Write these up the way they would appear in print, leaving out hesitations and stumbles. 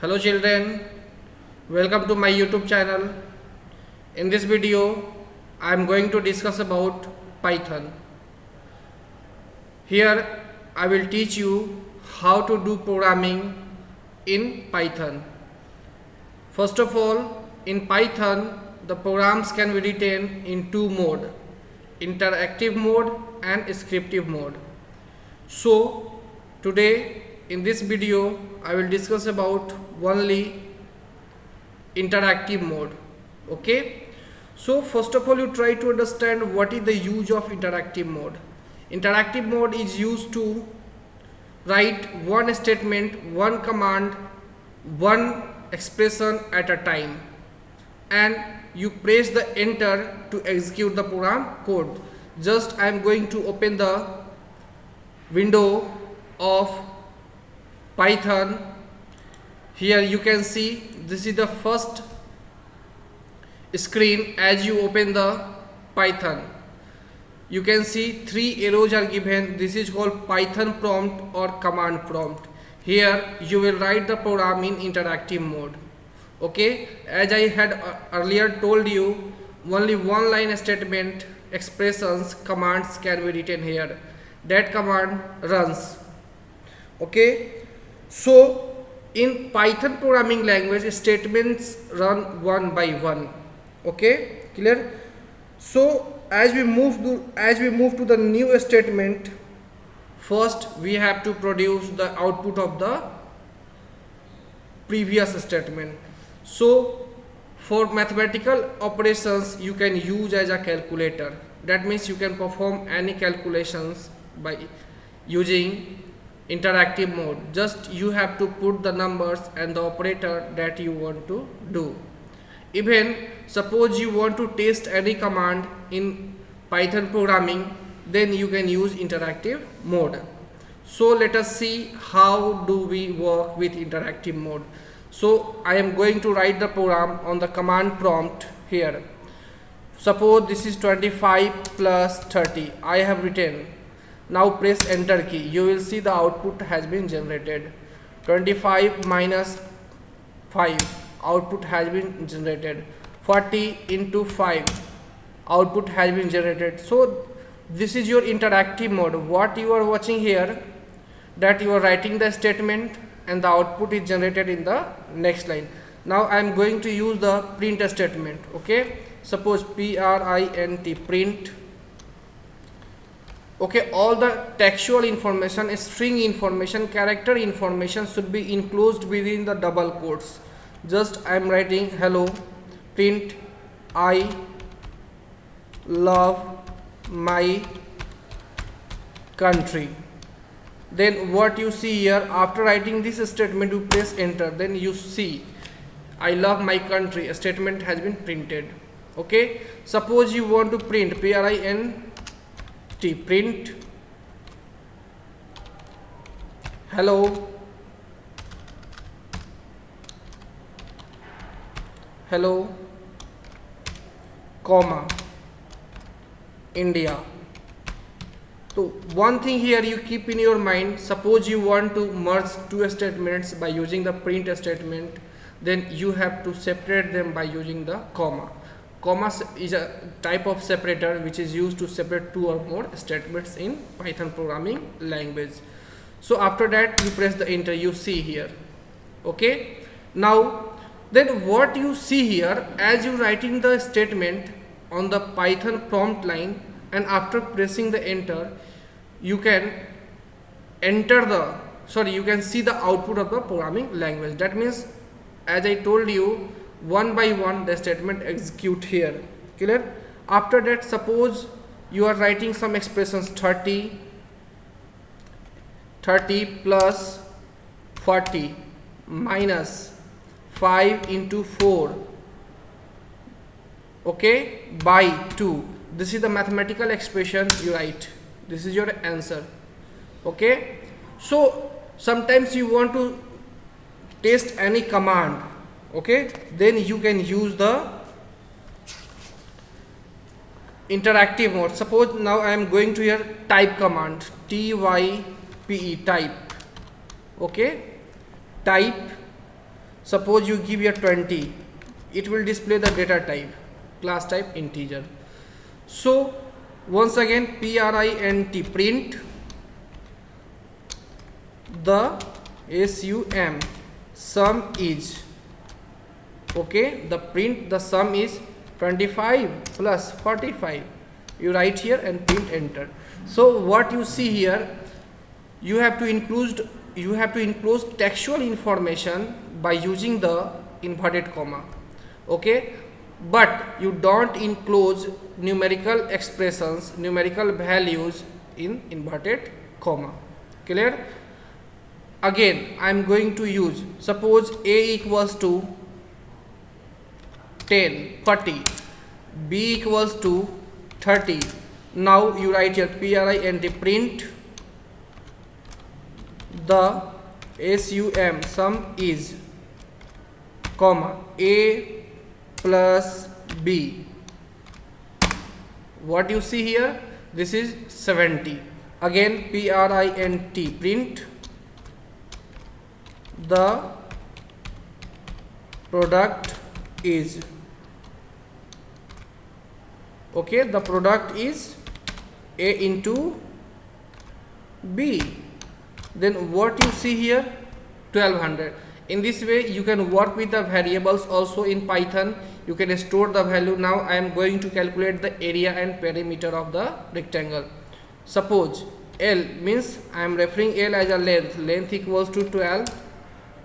Hello children, welcome to my YouTube channel. In this video, I am going to discuss about Python. Here, I will teach you how to do programming in Python. First of all, in Python, the programs can be written in two modes, interactive mode and scriptive mode. So, today in this video, I will discuss about only interactive mode. Okay, so first of all, you try to understand what is the use of interactive mode. Interactive mode is used to write one statement, one command, one expression at a time, and you press the enter to execute the program code. Just I am going to open the window of Python. Here you can see this is the first screen. As you open the Python, you can see three arrows are given. This is called Python prompt or command prompt. Here you will write the program in interactive mode. Okay, as I had earlier told you, only one line statement, expressions, commands can be written here. That command runs. Okay, so in Python programming language, statements run one by one. Okay, clear? So as we move to the new statement, first we have to produce the output of the previous statement. So for mathematical operations, you can use as a calculator. That means you can perform any calculations by using interactive mode. Just you have to put the numbers and the operator that you want to do. Even suppose you want to test any command in Python programming, then you can use interactive mode. So let us see how do we work with interactive mode. So I am going to write the program on the command prompt here. Suppose this is 25 plus 30. I have written. Now press enter key. You will see the output has been generated. 25 minus 5, output has been generated. 40 into 5, output has been generated. So this is your interactive mode. What you are watching here, that you are writing the statement and the output is generated in the next line. Now I am going to use the print statement. Okay, suppose print, print. Okay, all the textual information, string information, character information should be enclosed within the double quotes. Just I am writing hello, print I love my country. Then what you see here, after writing this statement, you press enter, then you see I love my country statement has been printed. Okay, suppose you want to print print hello comma India. So one thing here you keep in your mind, suppose you want to merge two statements by using the print statement, then you have to separate them by using the comma. Comma is a type of separator which is used to separate two or more statements in Python programming language. So after that you press the enter, you see here. Okay, now then what you see here, as you writing the statement on the Python prompt line, and after pressing the enter, you can you can see the output of the programming language. That means, as I told you, one by one the statement execute here. Clear? After that, suppose you are writing some expressions, 30 plus 40 minus 5 into 4, okay, by 2. This is the mathematical expression you write. This is your answer. Okay, so sometimes you want to test any command. Okay, then you can use the interactive mode. Suppose now I am going to your type command, type. Okay, type Suppose you give here 20, it will display the data type, class type integer. So once again, print print the sum is, okay, the sum is 25 plus 45. You write here and print enter. So what you see here, you have to include textual information by using the inverted comma, okay, but you don't enclose numerical expressions, numerical values in inverted comma. Clear? Again, I am going to use, suppose a equals to 10, 40, b equals to 30. Now you write here print the sum is, comma, a plus b. What you see here, this is 70. Again, print the product is, okay, the product is a into b. Then what you see here, 1200. In this way you can work with the variables also in Python. You can store the value. Now I am going to calculate the area and perimeter of the rectangle. Suppose L means I am referring L as a length equals to 12,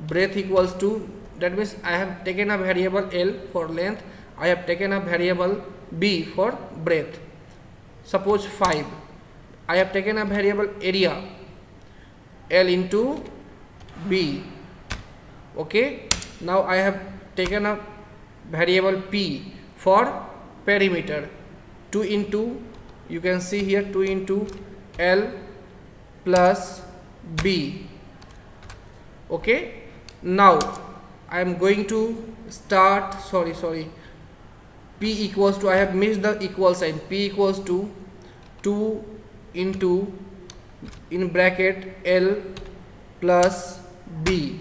breadth equals to, that means I have taken a variable L for length, I have taken a variable B for breadth. Suppose 5, I have taken a variable area L into B, okay. Now I have taken a variable P for perimeter, 2 into, you can see here, 2 into L plus B, okay. Now I am going to start, P equals to, I have missed the equal sign, P equals to 2 into, in bracket, L plus B.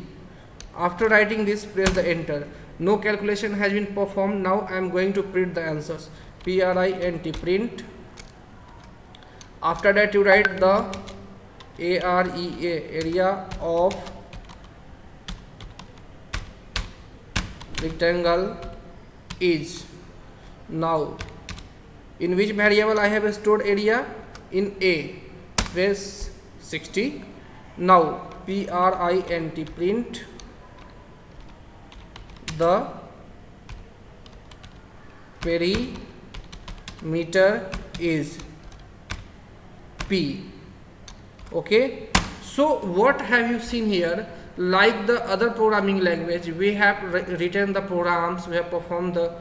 After writing this, press the enter. No calculation has been performed. Now I am going to print the answers. print. After that you write the area of rectangle is. Now in which variable I have stored area? In A. Press 60. Now print the perimeter is P, okay. So what have you seen here? Like the other programming language, we have written the programs, we have performed the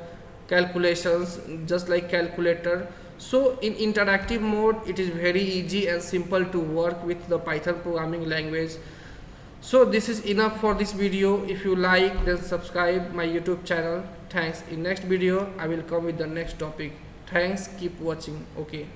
calculations just like calculator. So in interactive mode, it is very easy and simple to work with the Python programming language. So this is enough for this video. If you like, then subscribe my YouTube channel. Thanks. In next video I will come with the next topic. Thanks, keep watching. Okay.